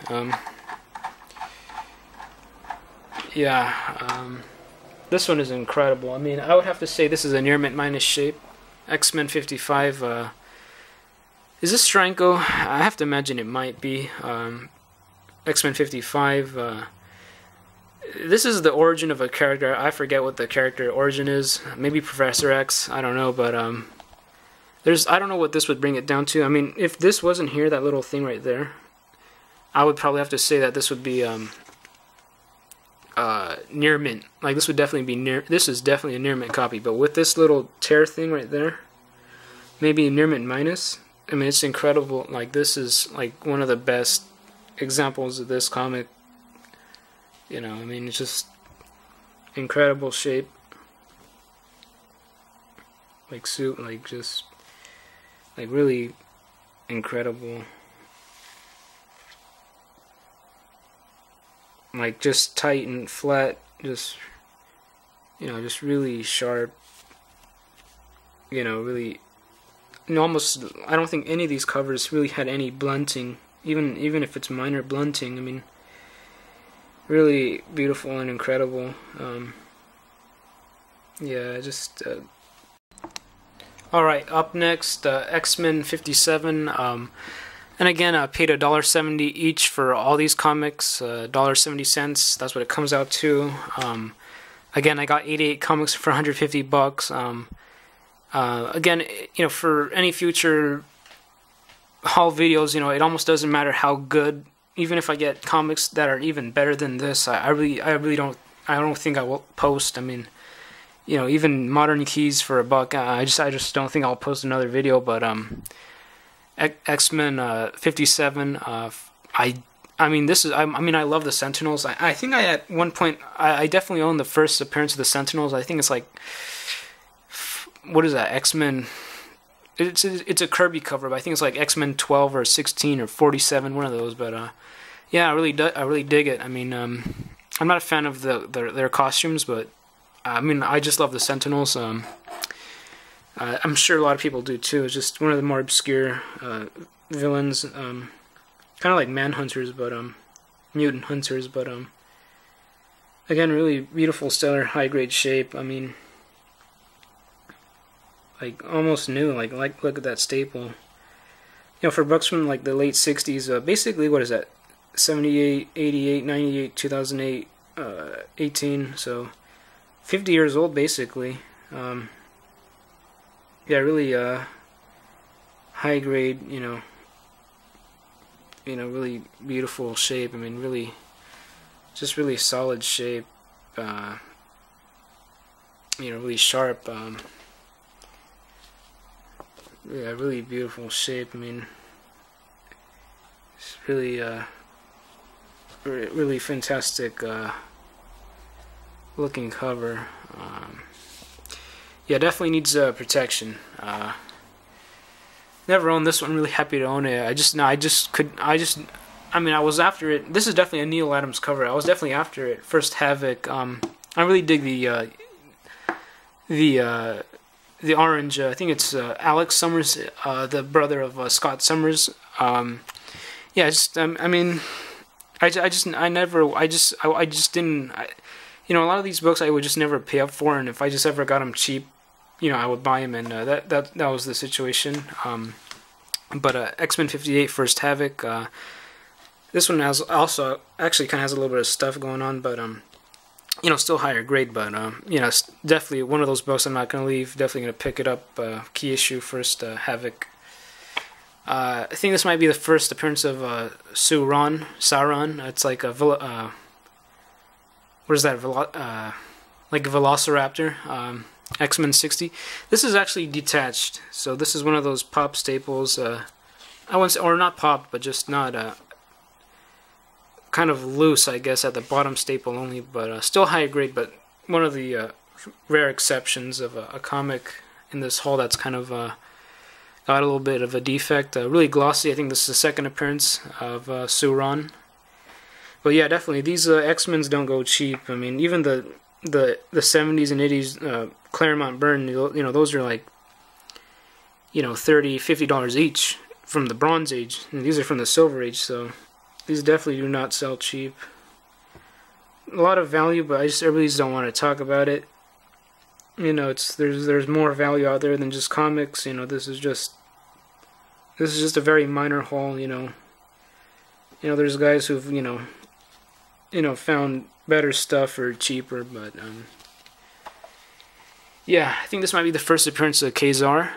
This one is incredible. I mean, I would have to say this is a near mint minus shape. X-Men 55. Is this Stranko? I have to imagine it might be. X-Men 55. This is the origin of a character. I forget what the character origin is. Maybe Professor X. I don't know, but I don't know what this would bring it down to. I mean, if this wasn't here, that little thing right there, I would probably have to say that this would be near mint. Like, this would definitely be near. This is definitely a near mint copy. But with this little tear thing right there, maybe near mint minus. I mean, it's incredible. Like, this is like one of the best examples of this comic. You know, I mean, it's just incredible shape. Like suit, like just like really incredible. Like just tight and flat, just, you know, just really sharp. You know, really, you know, almost, I don't think any of these covers really had any blunting, even if it's minor blunting. I mean, really beautiful and incredible. Yeah, just alright, up next, X-Men 57. And again, I paid $1.70 each for all these comics, $1.70. That's what it comes out to. Again, I got 88 comics for $150. Again, you know, for any future haul videos, you know, it almost doesn't matter how good. Even if I get comics that are even better than this, I really don't think I will post. I mean, you know, even Modern Keys for $1, I just don't think I'll post another video. But X-Men 57, I mean, this is, I mean, I love the Sentinels. I think I at one point I definitely own the first appearance of the Sentinels. I think it's like, what is that, X-Men? It's a Kirby cover, but I think it's like X-Men 12 or 16 or 47, one of those. But yeah, I really dig it. I mean, I'm not a fan of their costumes, but I mean, I just love the Sentinels. I'm sure a lot of people do too. It's just one of the more obscure villains, kind of like Manhunters, but mutant hunters. But again, really beautiful, stellar, high grade shape. I mean, like almost new. Like look at that staple. You know, for books from like the late 60s, basically, what is that? 78, 88, 98, 2008, 18. So 50 years old, basically. Yeah, really high grade. You know, really beautiful shape. I mean, really, just really solid shape. You know, really sharp. Yeah, really beautiful shape. I mean, it's really, really fantastic looking cover. Yeah, definitely needs protection. Never owned this one. Really happy to own it. I mean, I was after it. This is definitely a Neal Adams cover. I was definitely after it. First Havoc. I really dig the orange. I think it's Alex Summers, the brother of Scott Summers. Yeah, I mean, I just didn't. You know, a lot of these books I would just never pay up for, and if I just ever got them cheap, you know, I would buy them, and that was the situation. But X-Men 58, First Havoc. This one has also actually kind of has a little bit of stuff going on, but you know, still higher grade. But you know, it's definitely one of those books I'm not gonna leave. Definitely gonna pick it up. Key issue, First Havoc. I think this might be the first appearance of Sauron. It's like a what is that? like a Velociraptor, X-Men 60. This is actually detached, so this is one of those pop staples. I wouldn't say, or not pop, but just not kind of loose, I guess, at the bottom staple only, but still high grade. But one of the rare exceptions of a comic in this haul that's kind of got a little bit of a defect. Really glossy. I think this is the second appearance of Suron. But yeah, definitely these X-Men's don't go cheap. I mean, even the 70s and 80s Claremont Byrne, you know, those are like, you know, $30, $50 each from the Bronze Age, and these are from the Silver Age. So these definitely do not sell cheap. A lot of value, but I really just don't want to talk about it. You know, there's more value out there than just comics. You know, this is just a very minor haul. You know, there's guys who've found better stuff for cheaper, but yeah, I think this might be the first appearance of Ka-Zar.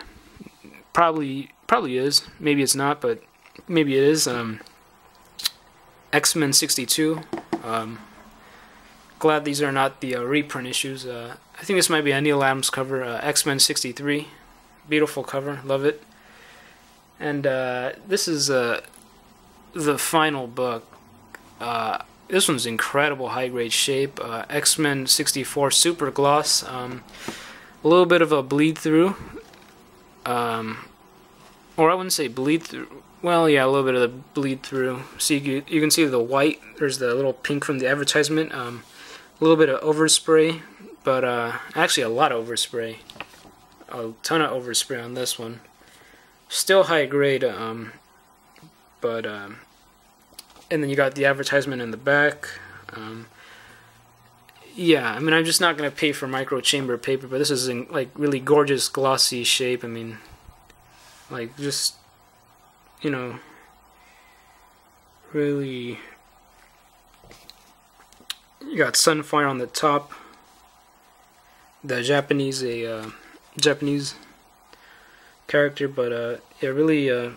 Probably is. Maybe it's not, but maybe it is. X-Men 62. Glad these are not the reprint issues. I think this might be a Neal Adams cover. X-Men 63. Beautiful cover. Love it. And this is the final book. This one's incredible high grade shape. X-Men 64 Super Gloss. A little bit of a bleed through. Or I wouldn't say bleed through. Well, yeah, a little bit of the bleed through. See, you can see the white. There's the little pink from the advertisement. A little bit of overspray, but actually a lot of overspray. A ton of overspray on this one. Still high grade, but and then you got the advertisement in the back. Yeah, I mean, I'm just not gonna pay for micro chamber paper, but this is in like really gorgeous glossy shape. I mean, like just, you know, really. You got Sunfire on the top. The Japanese character, but yeah, really, yeah,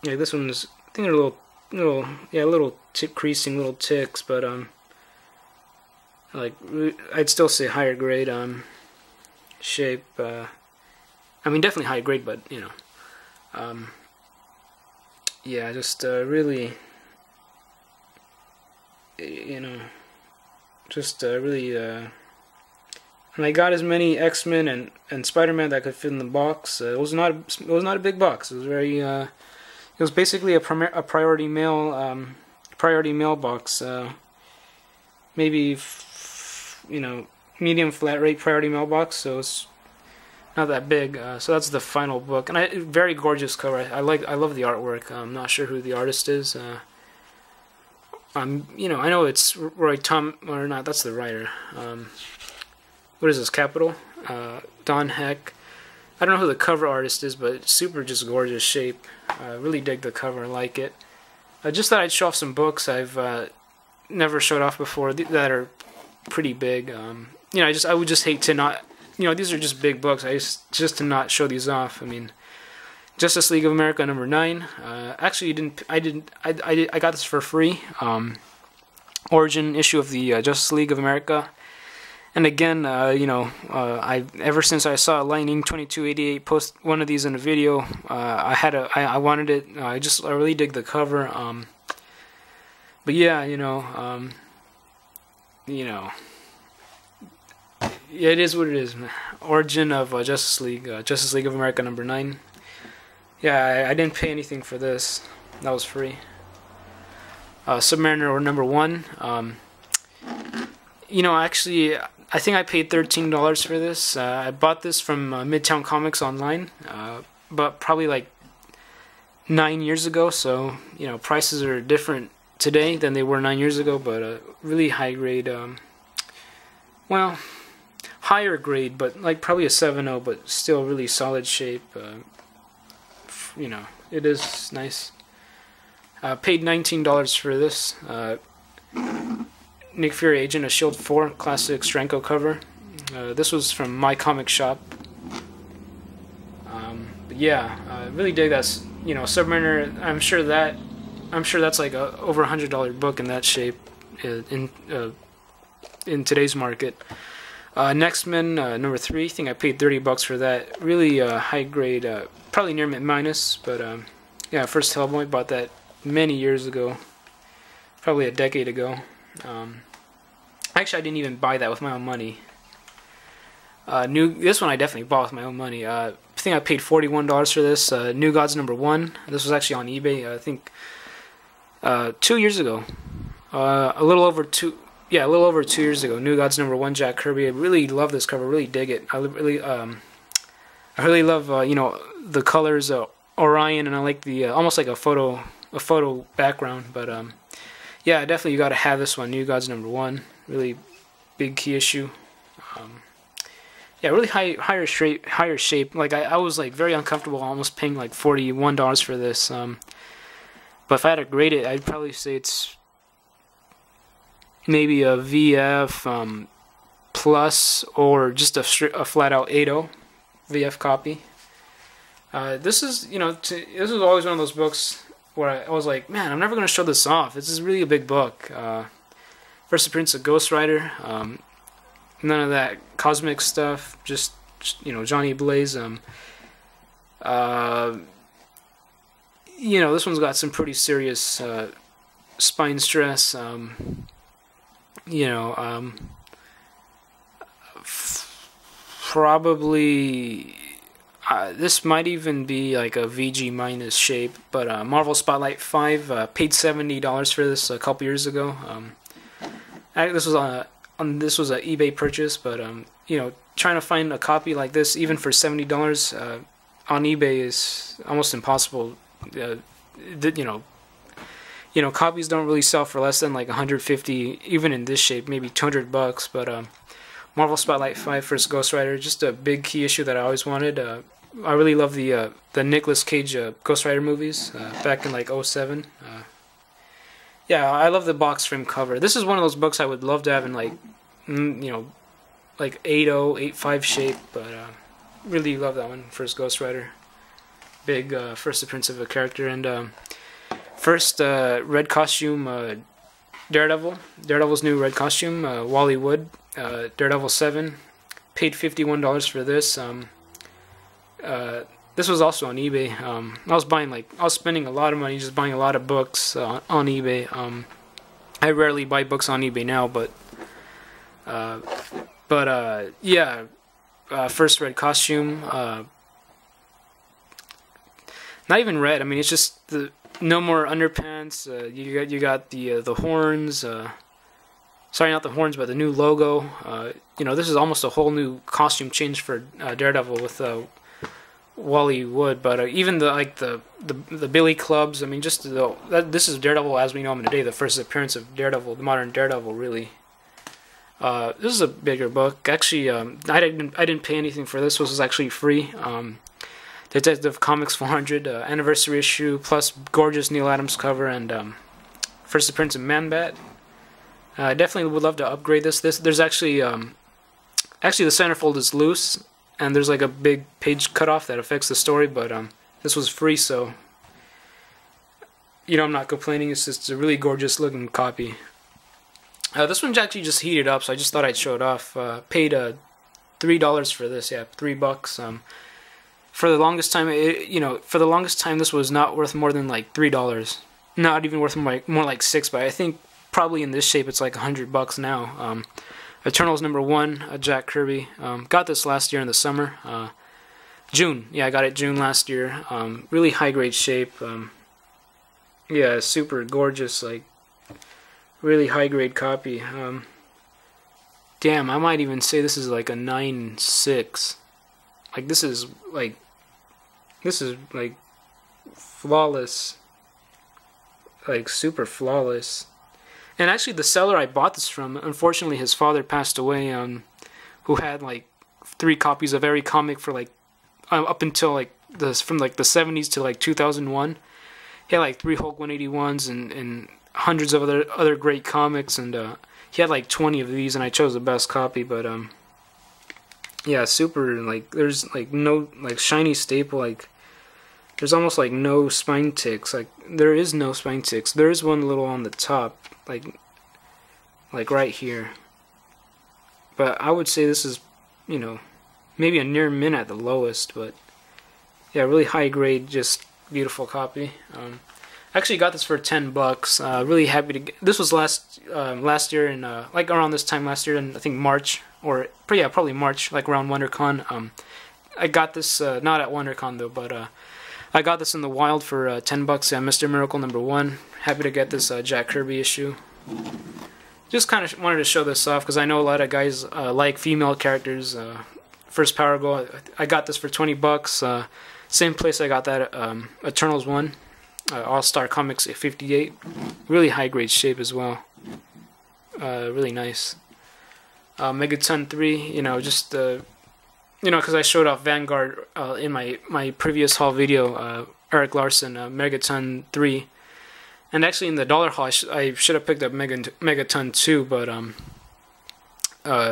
this one's, I think they're a little tip creasing, little ticks, but like I'd still say higher grade shape. I mean, definitely high grade, but you know, yeah, just really, you know. Just really, and I got as many X-Men and Spider-Man that I could fit in the box. It was not a big box. It was very, it was basically a priority mail box. Maybe you know, medium flat rate priority mail box. So it's not that big. So that's the final book, and very gorgeous cover. I love the artwork. I'm not sure who the artist is. You know, I know it's Roy or not, that's the writer. What is this, Capital? Don Heck. I don't know who the cover artist is, but it's super just gorgeous shape. I really dig the cover, I like it. Just thought I'd show off some books I've never showed off before that are pretty big. You know, I would just hate to not, you know, these are just big books. Just to not show these off. I mean, Justice League of America #9. Actually, I got this for free. Origin issue of the Justice League of America. And again, you know, ever since I saw Lightning 2288 post one of these in a video, I wanted it. I really dig the cover. But yeah, you know, yeah, it is what it is. Origin of Justice League of America #9. Yeah, I didn't pay anything for this. That was free. Submariner #1. You know, actually, I think I paid $13 for this. I bought this from Midtown Comics online, but probably like 9 years ago. So, you know, prices are different today than they were 9 years ago. But really high grade. Well, higher grade, but like probably a 7.0, but still really solid shape. You know, it is nice. Paid $19 for this. Nick Fury, Agent of S.H.I.E.L.D. 4, classic Stranko cover. This was from My Comic Shop. But yeah, I really dig that. You know, Submariner. I'm sure that's like a over $100 book in that shape in today's market. Nextmen number 3. I think I paid $30 for that. Really high grade, probably near mint minus, but yeah, first Hellboy, bought that many years ago, probably a decade ago. Actually, I didn't even buy that with my own money. This one I definitely bought with my own money. I think I paid $41 for this. New Gods number 1. This was actually on eBay. I think 2 years ago. A little over 2 years ago. New Gods number 1, Jack Kirby. I really love this cover. Really dig it. I really love you know, the colors, Orion, and I like the almost like a photo background. But yeah, definitely you got to have this one. New Gods number 1. Really big key issue. Yeah, really higher shape. Like I was like very uncomfortable, almost paying like $41 for this. But if I had to grade it, I'd probably say it's maybe a VF plus, or just a flat out 8.0 VF copy. This is, you know, this was always one of those books where I was like, man, I'm never gonna show this off. This is really a big book. First appearance of Ghost Rider. None of that cosmic stuff. Just you know, Johnny Blaze. You know, this one's got some pretty serious spine stress. You know, probably this might even be like a VG minus shape. But Marvel Spotlight 5, paid $70 for this a couple years ago. This was this was an eBay purchase, but you know, trying to find a copy like this even for $70 on eBay is almost impossible. You know, copies don't really sell for less than like 150, even in this shape, maybe $200. But Marvel Spotlight 5, first Ghost Rider, just a big key issue that I always wanted. I really love the Nicolas Cage Ghost Rider movies back in like '07. Yeah, I love the box frame cover. This is one of those books I would love to have in like, you know, like 8.0, 8.5 shape, but really love that one. First Ghost Rider, big first appearance of a character, and first red costume, Daredevil's new red costume, Wally Wood, Daredevil 7, paid $51 for this. This was also on eBay. I was spending a lot of money just buying a lot of books on eBay. I rarely buy books on eBay now, but yeah, first red costume. Not even red. I mean, it's just no more underpants. You got the horns. Sorry, not the horns, but the new logo. You know, this is almost a whole new costume change for Daredevil with Wally Wood, but even the Billy clubs. I mean, just this is Daredevil as we know him today. The first appearance of Daredevil, the modern Daredevil, really. This is a bigger book. Actually, I didn't pay anything for this. This was actually free. Detective Comics 400 anniversary issue, plus gorgeous Neil Adams cover, and first appearance of Man-Bat. I definitely would love to upgrade this. There's actually the centerfold is loose, and there's like a big page cutoff that affects the story, but this was free, so you know, I'm not complaining. It's just a really gorgeous looking copy. This one's actually just heated up, so I just thought I'd show it off. Paid $3 for this, yeah, $3. For the longest time, this was not worth more than like $3. Not even worth more like $6, but I think probably in this shape it's like $100 now. Eternals number 1, Jack Kirby. Got this last year in the summer. June. Yeah, I got it June last year. Really high grade shape. Yeah, super gorgeous, like really high grade copy. Damn, I might even say this is like a 9.6. Like this is like flawless. Like super flawless. And actually, the seller I bought this from, unfortunately, his father passed away. Who had like 3 copies of every comic for like up until like from like the 70s to like 2001. He had like 3 Hulk 181s and hundreds of other great comics, and he had like 20 of these, and I chose the best copy. But yeah, super, like there's like no like shiny staple, like there's almost like no spine ticks. Like there is no spine ticks. There is one little on the top. Like right here, but I would say this is, you know, maybe a near mint at the lowest, but yeah, really high grade, just beautiful copy. Actually got this for $10. Really happy to get this. Was last year in like around this time last year in I think March, or yeah, probably March, like around WonderCon. I got this not at WonderCon though, but I got this in the wild for $10 at Mr. Miracle #1. Happy to get this Jack Kirby issue. Just kind of wanted to show this off because I know a lot of guys like female characters. First Power Girl, I got this for $20. Same place I got that Eternals 1. All-Star Comics 58. Really high grade shape as well. Really nice. Megaton 3, you know, just you know, because I showed off Vanguard in my previous haul video, Erik Larsen, Megaton 3. And actually in the dollar haul, I should have picked up Megaton 2, but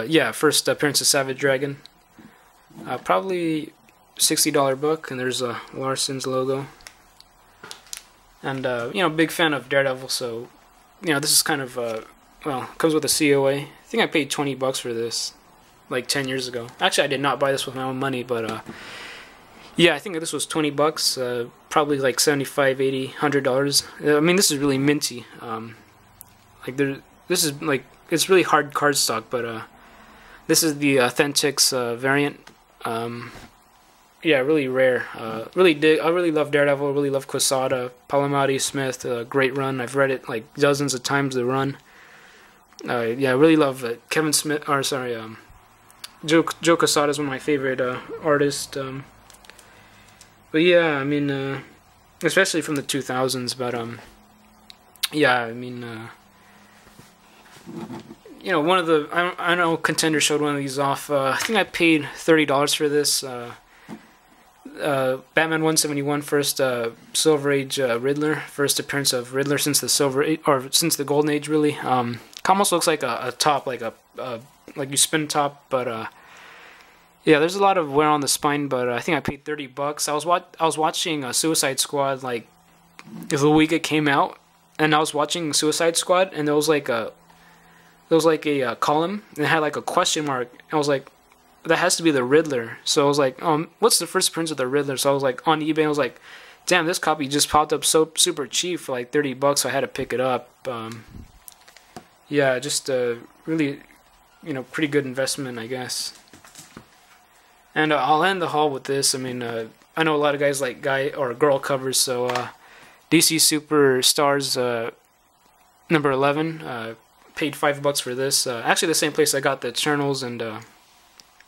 yeah, first appearance of Savage Dragon. Probably $60 book, and there's Larsen's logo. And you know, big fan of Daredevil, so you know, this is kind of well, comes with a COA. I think I paid $20 for this like 10 years ago. Actually, I did not buy this with my own money, but yeah, I think this was $20. Probably like $75, $80, $100. I mean, this is really minty. Like this is like, it's really hard cardstock, but this is the Authentics variant. Yeah, really rare. I really love Daredevil. Really love Quesada, Palomati, Smith. Great run. I've read it like dozens of times. The run. Yeah, I really love Kevin Smith. Or sorry, Joe Quesada is one of my favorite artists. But yeah, I mean, especially from the 2000s. But yeah, I mean, you know, one of the I know Contender showed one of these off. I think I paid $30 for this. Batman 171 first Silver Age Riddler, first appearance of Riddler since the Silver Age, or since the Golden Age, really. Almost looks like a top, like like you spin top, but yeah, there's a lot of wear on the spine. But I think I paid $30. I was watching Suicide Squad like the week it came out, and I was watching Suicide Squad, and there was like a column, and it had like a question mark. I was like, that has to be the Riddler. So I was like, what's the first appearance of the Riddler? So I was like on eBay. I was like, damn, this copy just popped up so super cheap for like $30. So I had to pick it up. Yeah, just really, you know, pretty good investment, I guess. And I'll end the haul with this. I mean, I know a lot of guys like guy or girl covers. So DC Superstars #11. Paid $5 for this. Actually, the same place I got the Eternals and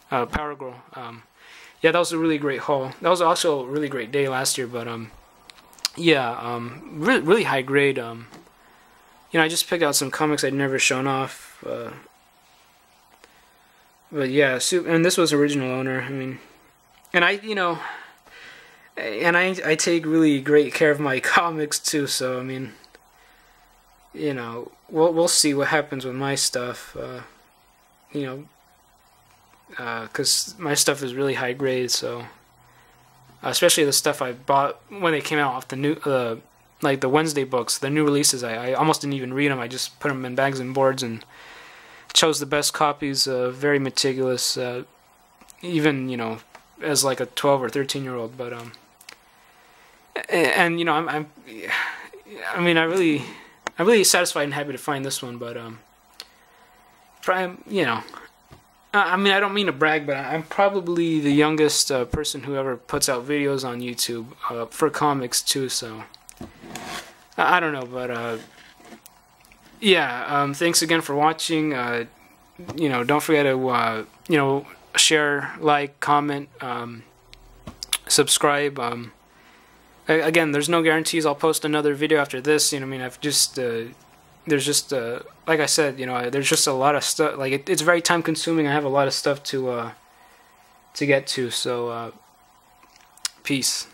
Power Girl. Yeah, that was a really great haul. That was also a really great day last year, but yeah, really high grade. You know, I just picked out some comics I'd never shown off. But yeah, and this was original owner. I mean, and you know, and I take really great care of my comics too. So I mean, you know, we'll see what happens with my stuff. You know. Because my stuff is really high grade, so especially the stuff I bought when they came out off the new, like the Wednesday books, the new releases. I almost didn't even read them. I just put them in bags and boards and chose the best copies. Very meticulous, even, you know, as like a 12 or 13-year-old. But and you know, I mean, I'm really satisfied and happy to find this one. But you know. I mean, I don't mean to brag, but I'm probably the youngest person who ever puts out videos on YouTube for comics too. So I don't know, but yeah. Thanks again for watching. You know, don't forget to you know, share, like, comment, subscribe. Again, there's no guarantees I'll post another video after this. You know, I mean, I've just there's just like I said, you know, there's just a lot of stuff. Like it's very time consuming. I have a lot of stuff to get to. So peace.